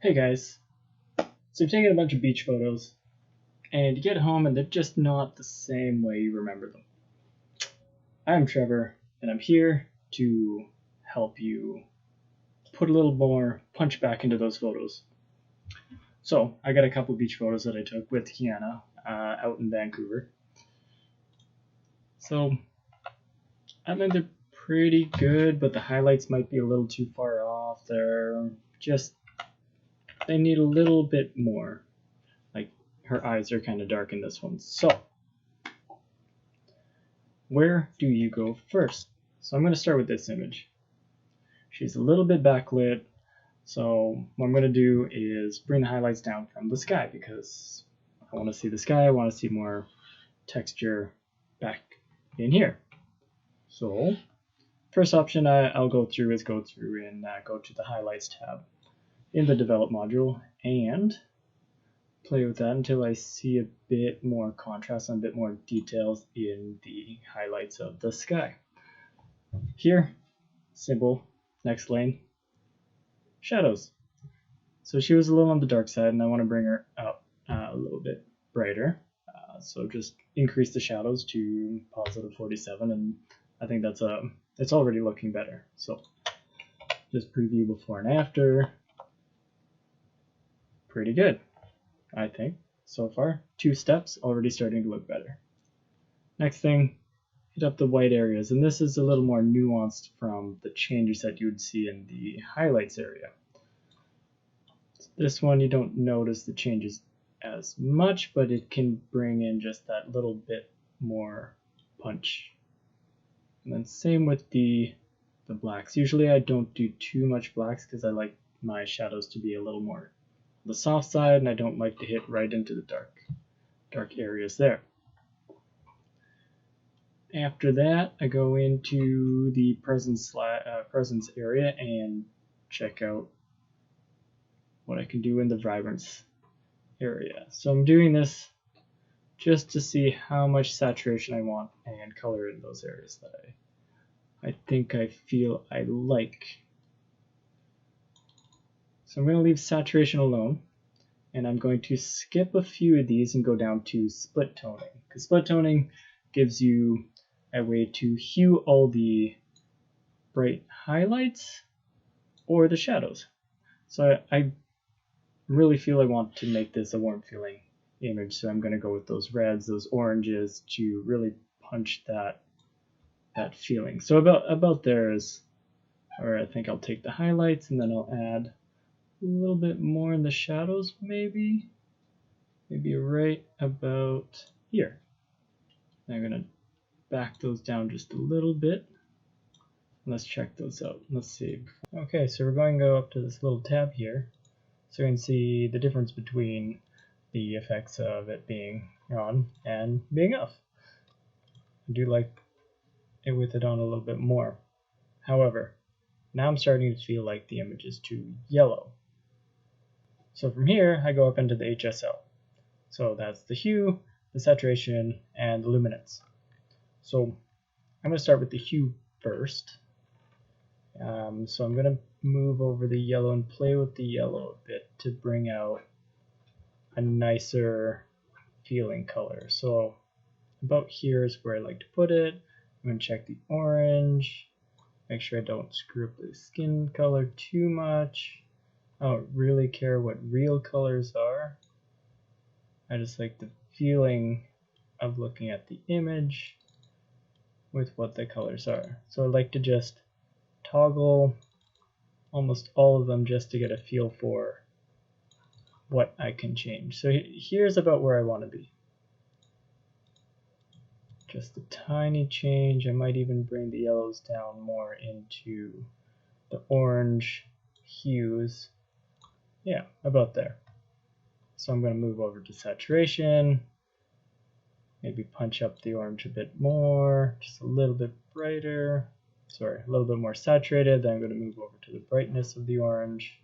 Hey guys, so you've taken a bunch of beach photos and you get home and they're just not the same way you remember them. I'm Trevor and I'm here to help you put a little more punch back into those photos. So I got a couple beach photos that I took with Kiana out in Vancouver. So I think they're pretty good, but the highlights might be a little too far off. They need a little bit more. Like her eyes are kind of dark in this one. So where do you go first? So I'm going to start with this image. She's a little bit backlit, so what I'm going to do is bring the highlights down from the sky because I want to see the sky, I want to see more texture back in here. So first option I'll go through is go to the highlights tab in the develop module and play with that until I see a bit more contrast and a bit more details in the highlights of the sky. Here, simple, next lane, shadows. So she was a little on the dark side and I want to bring her up a little bit brighter. So just increase the shadows to positive 47 and I think it's already looking better. So just preview before and after. Pretty good, I think, so far. 2 steps, already starting to look better. Next thing, hit up the white areas, and this is a little more nuanced from the changes that you would see in the highlights area. This one you don't notice the changes as much, but it can bring in just that little bit more punch. And then same with the blacks. Usually I don't do too much blacks because I like my shadows to be a little more the soft side, and I don't like to hit right into the dark areas there. After that, I go into the presence area and check out what I can do in the vibrance area. So I'm doing this just to see how much saturation I want and color in those areas that I think I feel I like. So I'm going to leave saturation alone, and I'm going to skip a few of these and go down to split toning, because split toning gives you a way to hue all the bright highlights or the shadows. So I really feel I want to make this a warm feeling image, so I'm going to go with those reds, those oranges to really punch that feeling. So about there is, or I think I'll take the highlights and then I'll add a little bit more in the shadows, maybe right about here. I'm going to back those down just a little bit. Let's check those out. Let's see. Okay, so we're going to go up to this little tab here, so you can see the difference between the effects of it being on and being off. I do like it with it on a little bit more. However, now I'm starting to feel like the image is too yellow. So from here, I go up into the HSL. So that's the hue, the saturation, and the luminance. So I'm going to start with the hue first. So I'm going to move over the yellow and play with the yellow a bit to bring out a nicer feeling color. So about here is where I like to put it. I'm going to check the orange, make sure I don't screw up the skin color too much. I don't really care what real colors are. I just like the feeling of looking at the image with what the colors are. So I like to just toggle almost all of them just to get a feel for what I can change. So here's about where I want to be. Just a tiny change. I might even bring the yellows down more into the orange hues. Yeah, about there. So I'm going to move over to saturation, maybe punch up the orange a bit more, just a little bit brighter, a little bit more saturated. Then I'm going to move over to the brightness of the orange,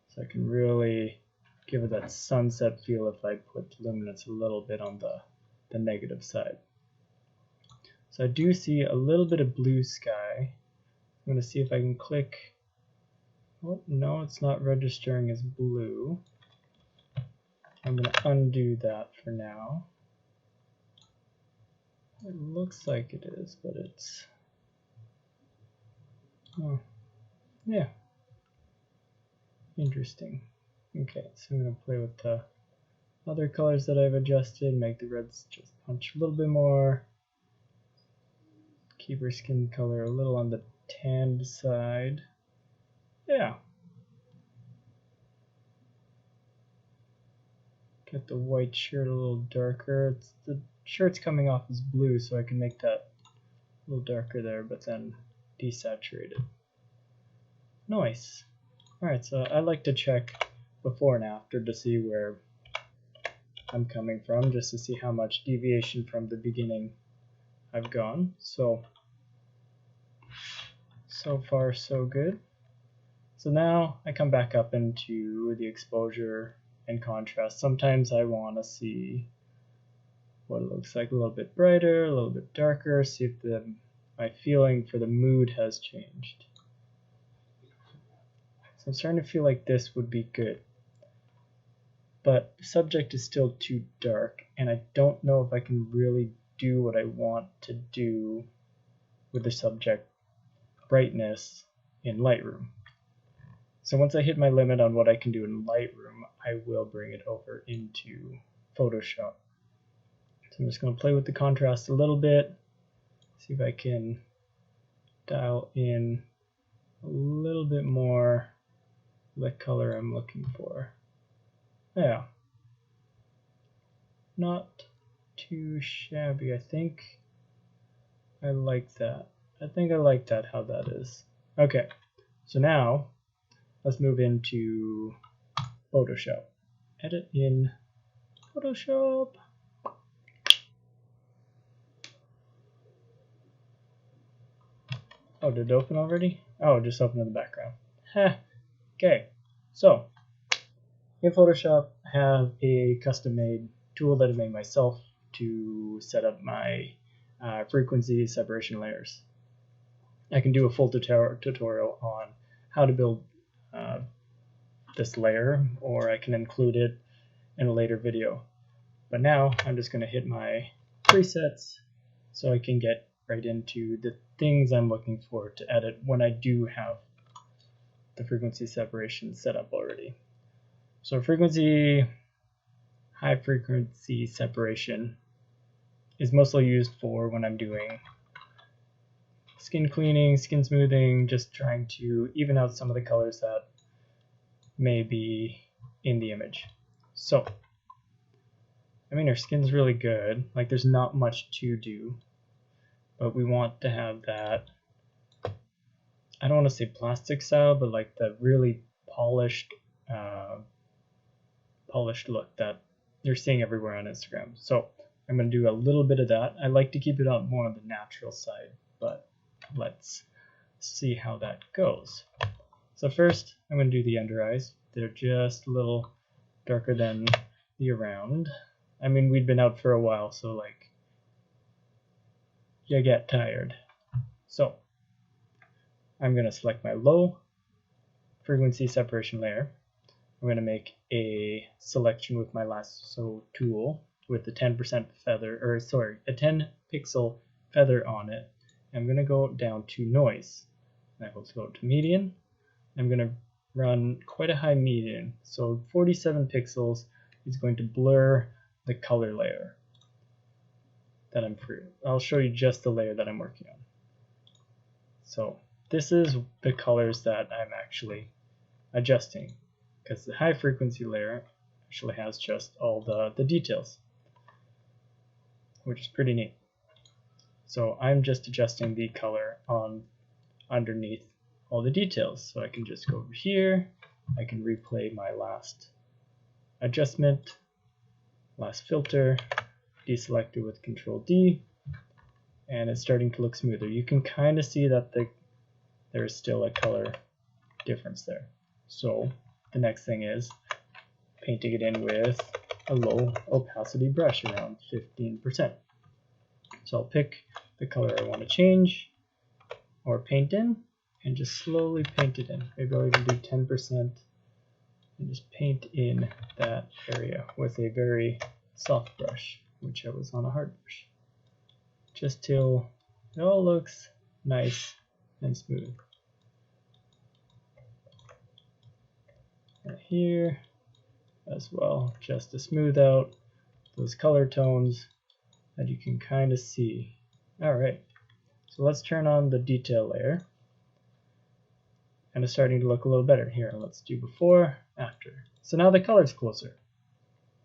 so I can really give it that sunset feel if I put luminance a little bit on the negative side. So I do see a little bit of blue sky. I'm going to see if I can click Oh, no, it's not registering as blue. I'm going to undo that for now. It looks like it is, but it's... Oh, yeah. Interesting. Okay, so I'm going to play with the other colors that I've adjusted, make the reds just punch a little bit more. Keep her skin color a little on the tanned side. Yeah. Get the white shirt a little darker. The shirt's coming off as blue, so I can make that a little darker there, but then desaturate it. Nice. Alright, so I like to check before and after to see where I'm coming from, just to see how much deviation from the beginning I've gone. So far so good. So now I come back up into the exposure and contrast. Sometimes I want to see what it looks like a little bit brighter, a little bit darker, see if my feeling for the mood has changed. So I'm starting to feel like this would be good. But the subject is still too dark, and I don't know if I can really do what I want to do with the subject brightness in Lightroom. So once I hit my limit on what I can do in Lightroom, I will bring it over into Photoshop. So I'm just going to play with the contrast a little bit, see if I can dial in a little bit more the color I'm looking for. Yeah, not too shabby. I think I like that. How that is. Okay, so now let's move into Photoshop. Edit in Photoshop. Oh, did it open already? Oh, it just opened in the background. Okay, so in Photoshop, I have a custom-made tool that I made myself to set up my frequency separation layers. I can do a full tutorial on how to build this layer, or I can include it in a later video. But now I'm just going to hit my presets so I can get right into the things I'm looking for to edit when I do have the frequency separation set up already. So high frequency separation is mostly used for when I'm doing skin cleaning, skin smoothing, just trying to even out some of the colors that may be in the image. So, I mean, our skin's really good. Like, there's not much to do, but we want to have that, I don't want to say plastic style, but like the really polished look that you're seeing everywhere on Instagram. So I'm going to do a little bit of that. I like to keep it on more on the natural side, but let's see how that goes. So first, I'm going to do the under eyes. They're just a little darker than the around. I mean, we'd been out for a while, so like, you get tired. So I'm going to select my low frequency separation layer. I'm going to make a selection with my lasso tool with the 10% feather, or sorry, a 10 pixel feather on it. I'm going to go down to noise. I will go to median. I'm going to run quite a high median. So 47 pixels is going to blur the color layer that I'm free. I'll show you just the layer that I'm working on. So this is the colors that I'm actually adjusting, because the high frequency layer actually has just all the details, which is pretty neat. So I'm just adjusting the color on underneath all the details. So I can just go over here, I can replay my last adjustment, last filter, deselect it with Control D, and it's starting to look smoother. You can kind of see that there is still a color difference there. So the next thing is painting it in with a low opacity brush around 15%. So I'll pick the color I want to change or paint in, and just slowly paint it in. Maybe I'll even do 10% and just paint in that area with a very soft brush, which I was on a hard brush, just till it all looks nice and smooth. And here as well, just to smooth out those color tones that you can kind of see. Alright, so let's turn on the detail layer. And it's starting to look a little better. Here, let's do before, after. So now the color's closer.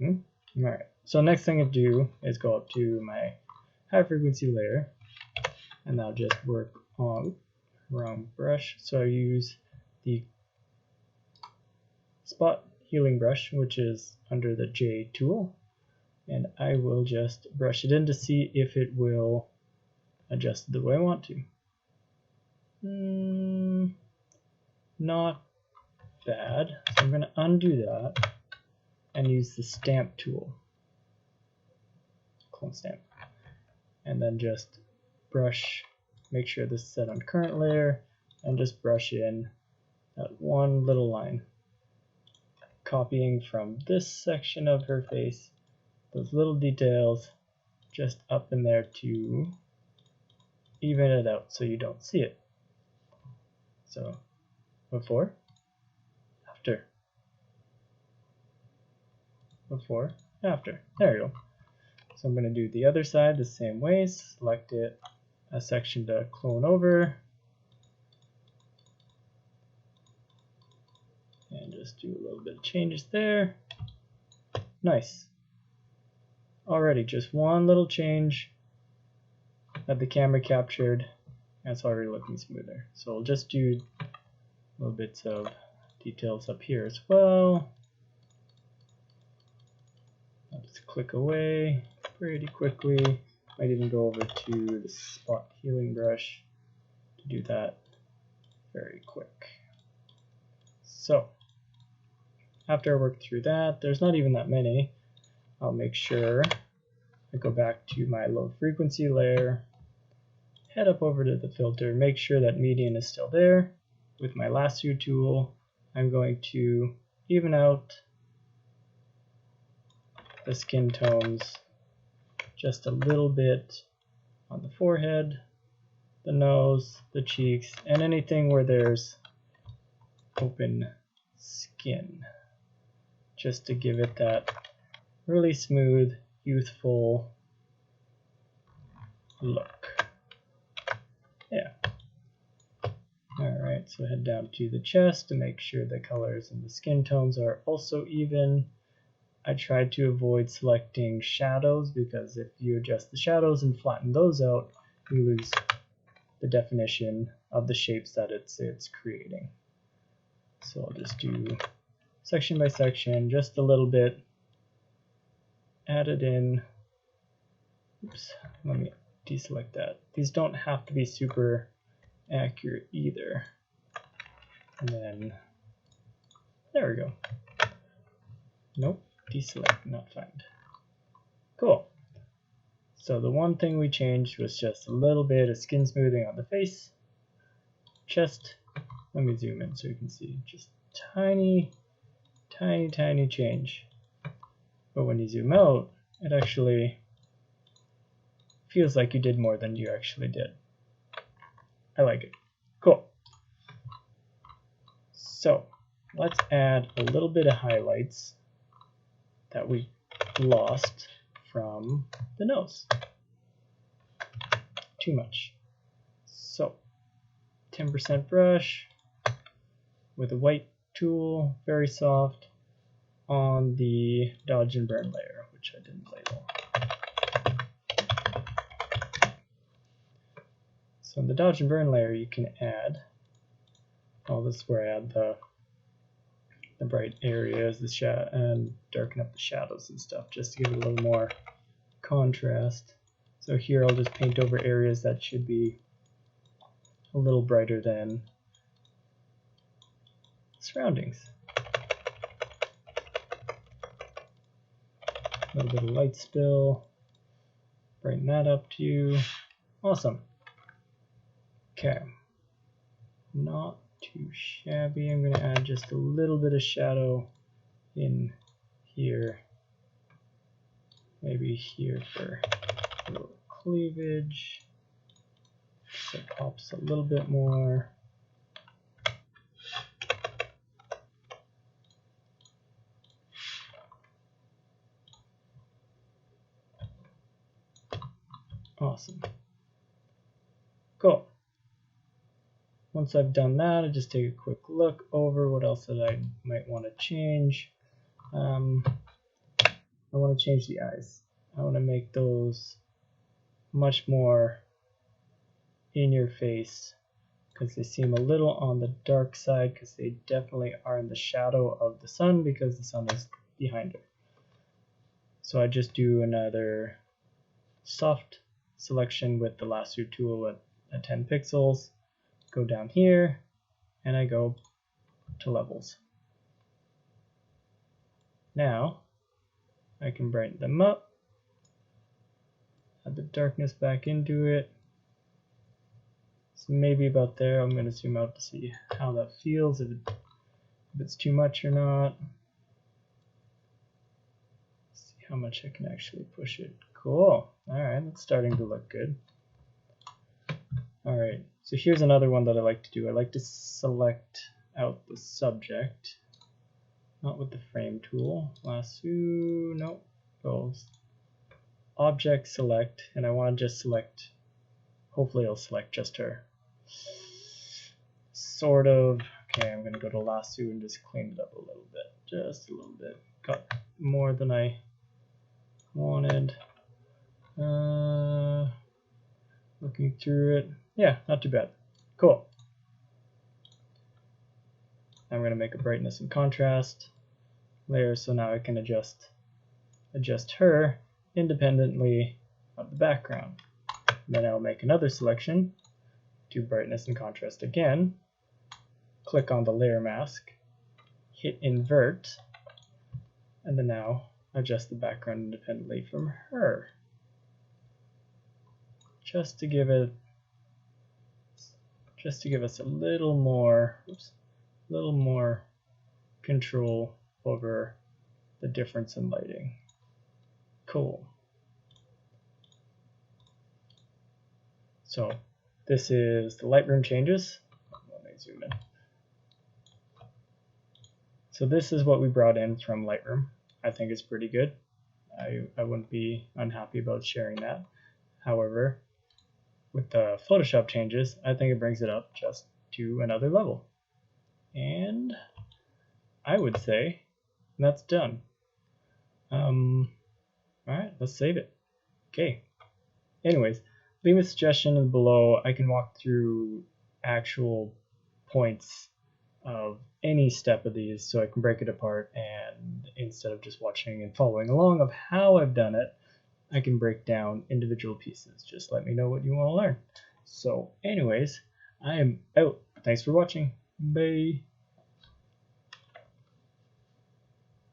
Alright, so next thing I do is go up to my high frequency layer, and I'll just work on, wrong brush, so I use the spot healing brush, which is under the J tool, and I will just brush it in to see if it will adjust the way I want to. Not bad, so I'm going to undo that and use the stamp tool, clone stamp, and then just brush, make sure this is set on current layer, and just brush in that one little line, copying from this section of her face, those little details just up in there to even it out so you don't see it. So before, after, before, after. There you go. So I'm going to do the other side the same way. Select it, a section to clone over, and just do a little bit of changes there. Nice. Already just one little change that the camera captured, and it's already looking smoother. So we'll just do little bits of details up here as well. I'll just click away pretty quickly. Might even go over to the spot healing brush to do that very quick. So after I work through that, there's not even that many. I'll make sure I go back to my low frequency layer, head up over to the filter, make sure that median is still there. With my lasso tool, I'm going to even out the skin tones just a little bit on the forehead, the nose, the cheeks, and anything where there's open skin, just to give it that really smooth, youthful look. Yeah. Alright, so head down to the chest to make sure the colors and the skin tones are also even. I tried to avoid selecting shadows because if you adjust the shadows and flatten those out, you lose the definition of the shapes that it's creating. So I'll just do section by section, just a little bit, add it in. Oops, let me deselect that. These don't have to be super accurate either. And then there we go. Nope, deselect, not find. Cool. So the one thing we changed was just a little bit of skin smoothing on the face, chest. Let me zoom in so you can see, just tiny change. But when you zoom out, it actually feels like you did more than you actually did. I like it. Cool. So let's add a little bit of highlights that we lost from the nose. Too much. So 10% brush with a white tool, very soft, on the dodge and burn layer, which I didn't label. So in the dodge and burn layer, you can add, this is where I add the bright areas, and darken up the shadows and stuff, just to give it a little more contrast. So here I'll just paint over areas that should be a little brighter than surroundings. A little bit of light spill, brighten that up too. Awesome. Okay. not too shabby. I'm going to add just a little bit of shadow in here, maybe here for a little cleavage, so it pops a little bit more. Awesome. Cool. Once I've done that, I just take a quick look over what else that I might want to change. I want to change the eyes. I want to make those much more in your face because they seem a little on the dark side, because they definitely are in the shadow of the sun because the sun is behind her. So I just do another soft selection with the lasso tool at 10 pixels, go down here, and I go to levels. Now I can brighten them up, add the darkness back into it. So maybe about there. I'm going to zoom out to see how that feels, if it's too much or not. See how much I can actually push it. Cool. Alright, that's starting to look good. Alright, so here's another one that I like to do. I like to select out the subject, not with the frame tool. Lasso, no, goes object select, and I want to just select, hopefully it'll select just her. Sort of. Okay, I'm going to go to lasso and just clean it up a little bit, just a little bit. Got more than I wanted. Looking through it, yeah, not too bad. Cool. I'm going to make a brightness and contrast layer, so now I can adjust her independently of the background. Then I'll make another selection, do brightness and contrast again, click on the layer mask, hit invert, and then now adjust the background independently from her, just to give us a little more, control over the difference in lighting. Cool. So this is the Lightroom changes. Let me zoom in. So this is what we brought in from Lightroom. I think it's pretty good. I wouldn't be unhappy about sharing that. However, with the Photoshop changes, I think it brings it up just to another level. And I would say that's done. Alright, let's save it. Okay. Anyways, leave a suggestion below. I can walk through actual points of any step of these, so I can break it apart, and instead of just watching and following along of how I've done it, I can break down individual pieces. Just let me know what you want to learn. So anyways, I am out. Thanks for watching. Bye.